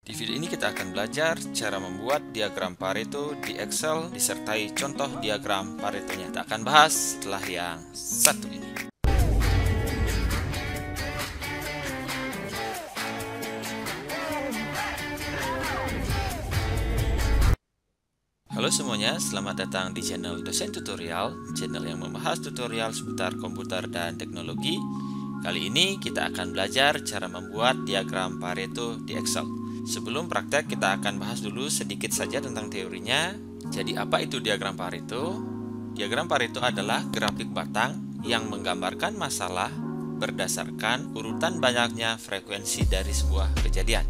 Di video ini kita akan belajar cara membuat diagram Pareto di Excel disertai contoh diagram Paretonya. Kita akan bahas setelah yang satu ini. Halo semuanya, selamat datang di channel Dosen Tutorial, channel yang membahas tutorial seputar komputer dan teknologi. Kali ini kita akan belajar cara membuat diagram Pareto di Excel. Sebelum praktek, kita akan bahas dulu sedikit saja tentang teorinya. Jadi apa itu diagram Pareto? Diagram Pareto adalah grafik batang yang menggambarkan masalah berdasarkan urutan banyaknya frekuensi dari sebuah kejadian.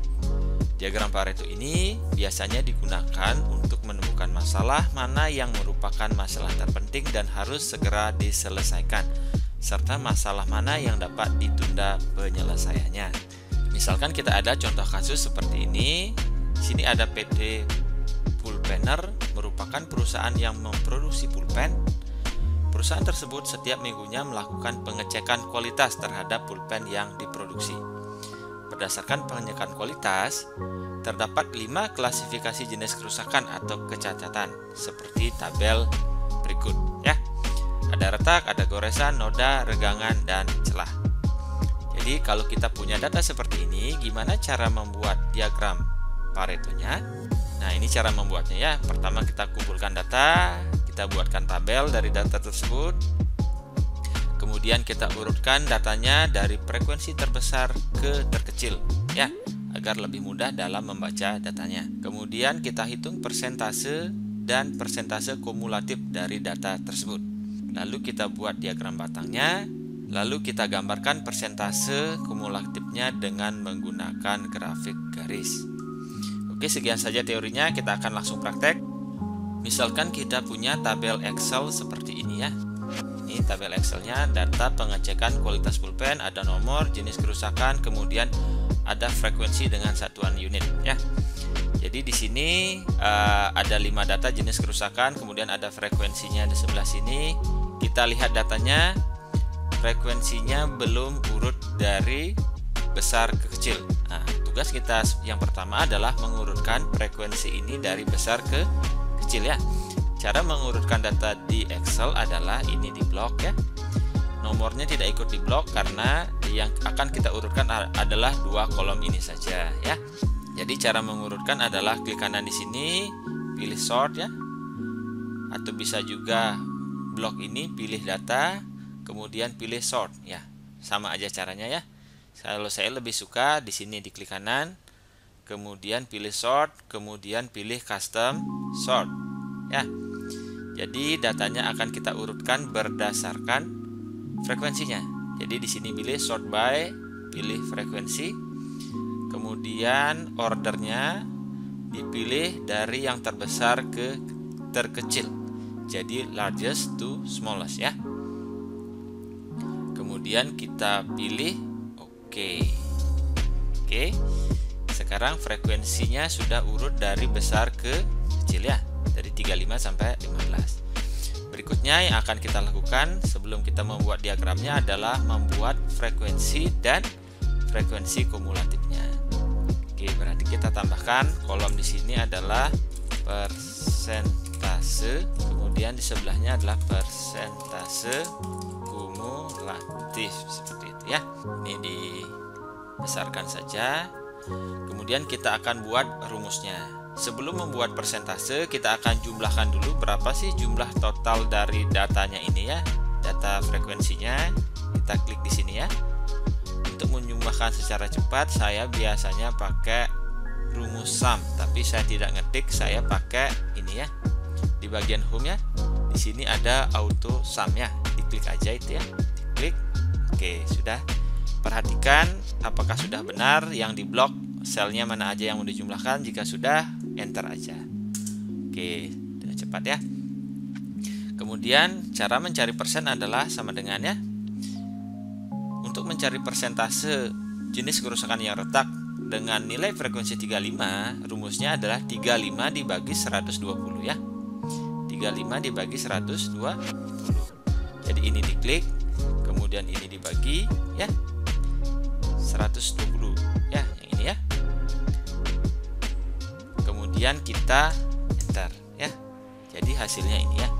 Diagram Pareto ini biasanya digunakan untuk menemukan masalah mana yang merupakan masalah terpenting dan harus segera diselesaikan, serta masalah mana yang dapat ditunda penyelesaiannya. Misalkan kita ada contoh kasus seperti ini. Di sini ada PT Pulpener, merupakan perusahaan yang memproduksi pulpen. Perusahaan tersebut setiap minggunya melakukan pengecekan kualitas terhadap pulpen yang diproduksi. Berdasarkan pengecekan kualitas, terdapat 5 klasifikasi jenis kerusakan atau kecacatan seperti tabel berikut ya. Ada retak, ada goresan, noda, regangan, dan celah. Jadi kalau kita punya data seperti ini, gimana cara membuat diagram Paretonya? Nah, ini cara membuatnya ya. Pertama kita kumpulkan data, kita buatkan tabel dari data tersebut. Kemudian kita urutkan datanya dari frekuensi terbesar ke terkecil ya, agar lebih mudah dalam membaca datanya. Kemudian kita hitung persentase dan persentase kumulatif dari data tersebut. Lalu kita buat diagram batangnya, lalu kita gambarkan persentase kumulatifnya dengan menggunakan grafik garis. Oke, sekian saja teorinya, kita akan langsung praktek. Misalkan kita punya tabel Excel seperti ini ya. Ini tabel Excelnya, data pengecekan kualitas pulpen, ada nomor, jenis kerusakan, kemudian ada frekuensi dengan satuan unit ya. Jadi di sini ada 5 data jenis kerusakan, kemudian ada frekuensinya di sebelah sini. Kita lihat datanya, frekuensinya belum urut dari besar ke kecil. Nah, tugas kita yang pertama adalah mengurutkan frekuensi ini dari besar ke kecil ya. Cara mengurutkan data di Excel adalah ini di blok ya. Nomornya tidak ikut di blok karena yang akan kita urutkan adalah 2 kolom ini saja ya. Jadi cara mengurutkan adalah klik kanan di sini, pilih sort ya. Atau bisa juga blok ini pilih data, kemudian pilih sort ya. Sama aja caranya ya. Kalau saya lebih suka di sini di klik kanan, kemudian pilih sort, kemudian pilih custom sort ya. Jadi datanya akan kita urutkan berdasarkan frekuensinya. Jadi di sini pilih sort by, pilih frekuensi. Kemudian ordernya dipilih dari yang terbesar ke terkecil. Jadi largest to smallest ya. Kemudian kita pilih oke. Oke. Sekarang frekuensinya sudah urut dari besar ke kecil ya. Dari 35 sampai 15. Berikutnya yang akan kita lakukan sebelum kita membuat diagramnya adalah membuat frekuensi dan frekuensi kumulatifnya. Oke, berarti kita tambahkan kolom di sini adalah persentase, kemudian di sebelahnya adalah persentase kumulatif seperti itu ya. Ini dibesarkan saja. Kemudian kita akan buat rumusnya. Sebelum membuat persentase, kita akan jumlahkan dulu berapa sih jumlah total dari datanya ini ya. Data frekuensinya, kita klik di sini ya. Untuk menjumlahkan secara cepat, saya biasanya pakai rumus sum, tapi saya tidak ngetik, saya pakai ini ya. Di bagian home ya. Di sini ada auto sum ya. Diklik aja itu ya. Klik. Oke, sudah. Perhatikan apakah sudah benar yang di blok, selnya mana aja yang mau dijumlahkan. Jika sudah, enter aja. Oke, sudah cepat ya. Kemudian cara mencari persen adalah sama dengan ya. Untuk mencari persentase jenis kerusakan yang retak dengan nilai frekuensi 35, rumusnya adalah 35 dibagi 120 ya. 35 dibagi 120. Jadi ini diklik, kemudian ini dibagi ya. 120 ya, yang ini ya. kemudian kita enter ya. Jadi hasilnya ini ya.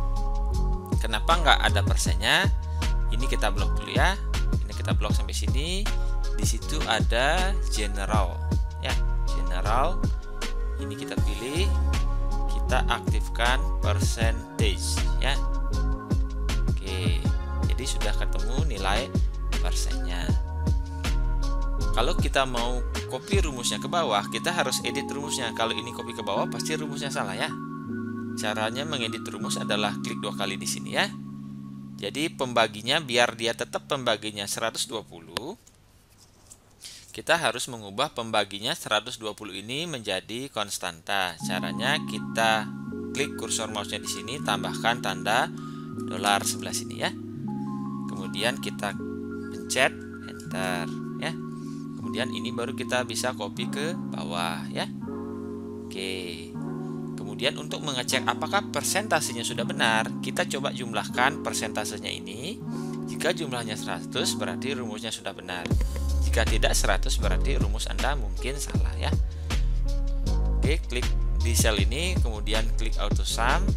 Kenapa nggak ada persennya? Ini kita blok dulu ya. Ini kita blok sampai sini. Di situ ada general ya, general. Ini kita pilih, kita aktifkan percentage ya. Oke, jadi sudah ketemu nilai persennya. Kalau kita mau copy rumusnya ke bawah, kita harus edit rumusnya. Kalau ini copy ke bawah pasti rumusnya salah ya. Caranya mengedit rumus adalah klik 2 kali di sini ya. Jadi pembaginya, biar dia tetap pembaginya 120, kita harus mengubah pembaginya 120 ini menjadi konstanta. Caranya kita klik kursor mouse-nya di sini, tambahkan tanda dolar sebelah sini ya. Kemudian kita pencet enter ya. Kemudian ini baru kita bisa copy ke bawah ya. Oke. Kemudian untuk mengecek apakah persentasenya sudah benar, kita coba jumlahkan persentasenya ini. Jika jumlahnya 100 berarti rumusnya sudah benar. Jika tidak 100 berarti rumus Anda mungkin salah ya. Oke, klik di sel ini, kemudian klik auto sum,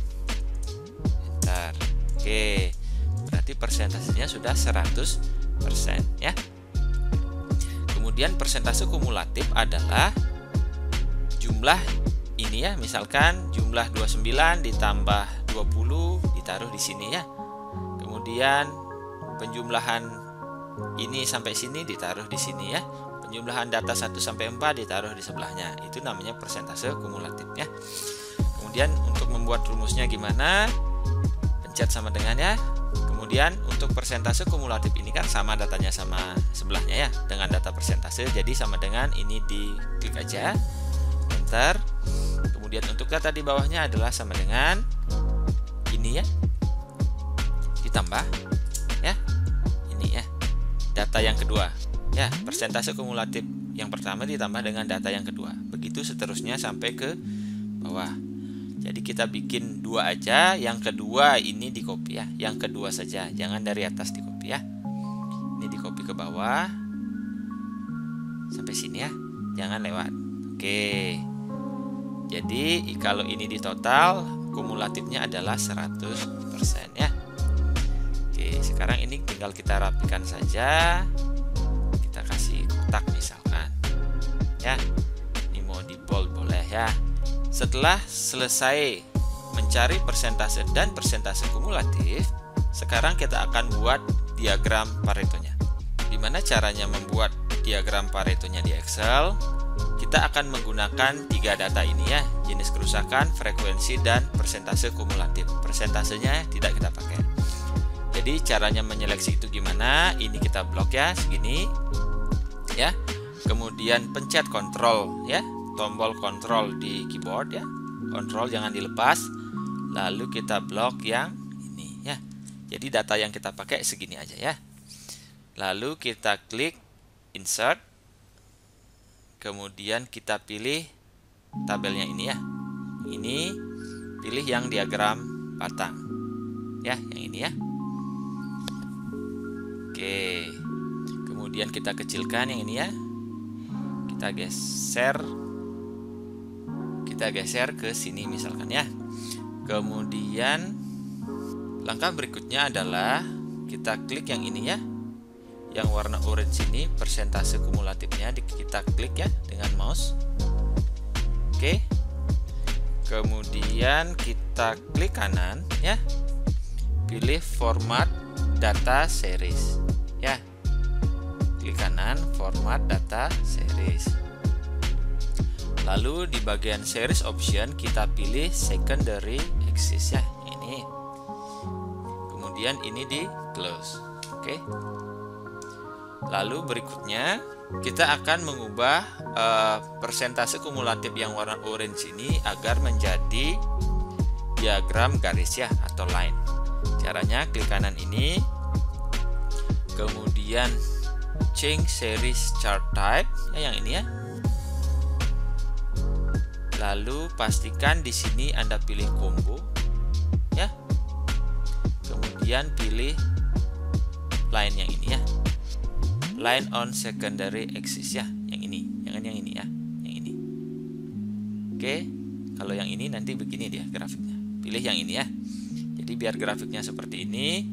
enter. Oke, berarti persentasenya sudah 100% ya. Kemudian persentase kumulatif adalah jumlah ini ya, misalkan jumlah 29 ditambah 20 ditaruh di sini ya. Kemudian penjumlahan ini sampai sini ditaruh di sini ya. Penjumlahan data 1 sampai 4 ditaruh di sebelahnya. Itu namanya persentase kumulatif ya. Kemudian untuk membuat rumusnya gimana? Pencet sama dengan ya. Kemudian untuk persentase kumulatif ini kan sama datanya sama sebelahnya ya, dengan data persentase. Jadi sama dengan ini, diklik aja, enter. Kemudian untuk data di bawahnya adalah sama dengan ini ya, ditambah ya, ini ya, data yang kedua ya, persentase kumulatif yang pertama ditambah dengan data yang kedua, begitu seterusnya sampai ke bawah. Jadi kita bikin 2 aja, yang kedua ini di copy ya, yang kedua saja, jangan dari atas di copy ya. Ini di copy ke bawah sampai sini ya, jangan lewat. Oke. Jadi kalau ini di total, kumulatifnya adalah 100% ya. Oke, sekarang ini tinggal kita rapikan saja. Kita kasih kotak misalkan ya. Ini mau di bold boleh ya. Setelah selesai mencari persentase dan persentase kumulatif, sekarang kita akan buat diagram Paretonya. Gimana caranya membuat diagram Paretonya di Excel? Kita akan menggunakan 3 data ini ya, jenis kerusakan, frekuensi, dan persentase kumulatif. Persentasenya tidak kita pakai. Jadi caranya menyeleksi itu gimana? Ini kita blok ya, segini ya. Kemudian pencet kontrol ya, tombol kontrol di keyboard ya, kontrol jangan dilepas. Lalu kita blok yang ini ya. Jadi data yang kita pakai segini aja ya. Lalu kita klik insert, kemudian kita pilih tabelnya ini ya. Ini pilih yang diagram batang ya, yang ini ya. Oke, kemudian kita kecilkan yang ini ya. Kita geser ke sini misalkan ya. Kemudian langkah berikutnya adalah kita klik yang ini ya, yang warna orange ini, persentase kumulatifnya kita klik ya dengan mouse. Oke. Kemudian kita klik kanan ya, pilih format data series ya. Klik kanan, format data series. Lalu di bagian series option kita pilih secondary axis ya, ini. Kemudian ini di close. Oke. Lalu berikutnya kita akan mengubah persentase kumulatif yang warna orange ini agar menjadi diagram garis ya, atau line. Caranya klik kanan ini, kemudian change series chart type ya, yang ini ya. Lalu pastikan di sini Anda pilih combo ya. Kemudian pilih line yang ini ya, line on secondary axis ya, yang ini, jangan yang ini ya, yang ini. Oke, Kalau yang ini nanti begini dia grafiknya. Pilih yang ini ya. Jadi biar grafiknya seperti ini,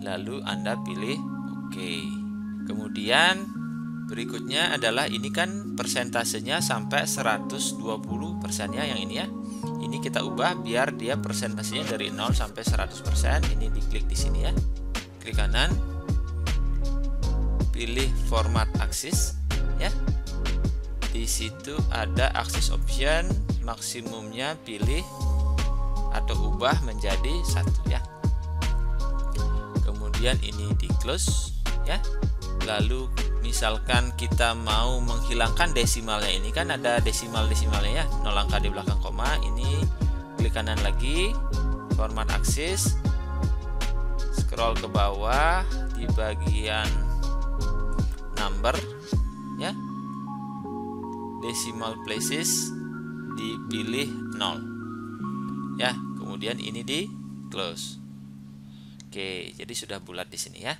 lalu Anda pilih oke. Kemudian berikutnya adalah ini kan persentasenya sampai 120% ya, yang ini ya. Ini kita ubah biar dia persentasenya dari 0 sampai 100%. Ini diklik di sini ya. Klik kanan. Pilih format axis ya. Di situ ada axis option, maksimumnya pilih atau ubah menjadi 1 ya. Kemudian ini di close ya. Lalu misalkan kita mau menghilangkan desimalnya, ini kan ada desimalnya ya, 0 angka di belakang koma. Ini klik kanan lagi, format axis, scroll ke bawah di bagian number ya, decimal places dipilih 0 ya. Kemudian ini di close. Oke, jadi sudah bulat di sini ya.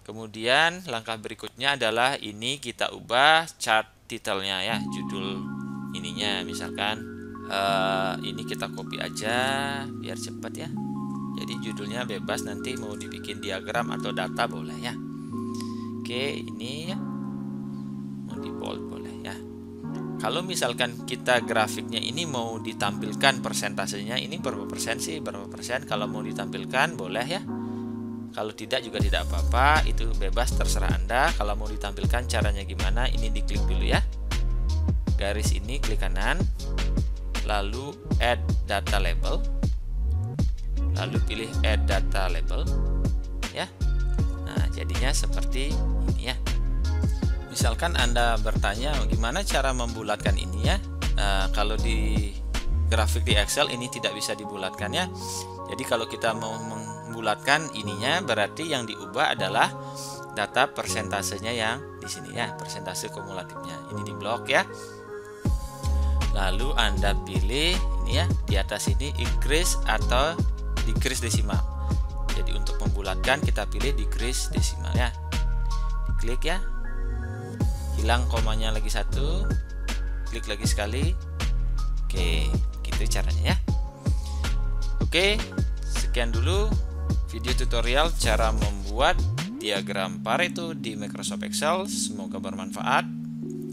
Kemudian langkah berikutnya adalah ini kita ubah chart title-nya ya, judul ininya. Misalkan ini kita copy aja biar cepat ya. Jadi judulnya bebas, nanti mau dibikin diagram atau data boleh ya. Oke, ini ya, mau di bold boleh ya. Kalau misalkan kita grafiknya ini mau ditampilkan persentasenya, ini berapa persen sih, berapa persen, kalau mau ditampilkan boleh ya. Kalau tidak juga tidak apa-apa, itu bebas, terserah Anda. Kalau mau ditampilkan caranya gimana, ini diklik dulu ya. Garis ini klik kanan, lalu add data label, lalu pilih add data label ya. Nah, jadinya seperti ini ya. Misalkan Anda bertanya gimana cara membulatkan ini ya. Kalau di grafik di Excel ini tidak bisa dibulatkan ya. Jadi kalau kita mau membulatkan ininya, berarti yang diubah adalah data persentasenya yang di sini ya, persentase kumulatifnya. Ini di blok ya. Lalu Anda pilih ini ya, di atas ini increase atau decrease desimal. Jadi untuk membulatkan kita pilih decrease desimal ya. Klik ya. Hilang komanya lagi 1, klik lagi sekali. Oke, gitu caranya ya. Oke, sekian dulu video tutorial cara membuat diagram Pareto di Microsoft Excel. Semoga bermanfaat.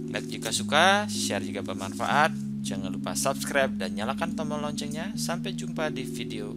Like jika suka, share jika bermanfaat. Jangan lupa subscribe dan nyalakan tombol loncengnya. Sampai jumpa di video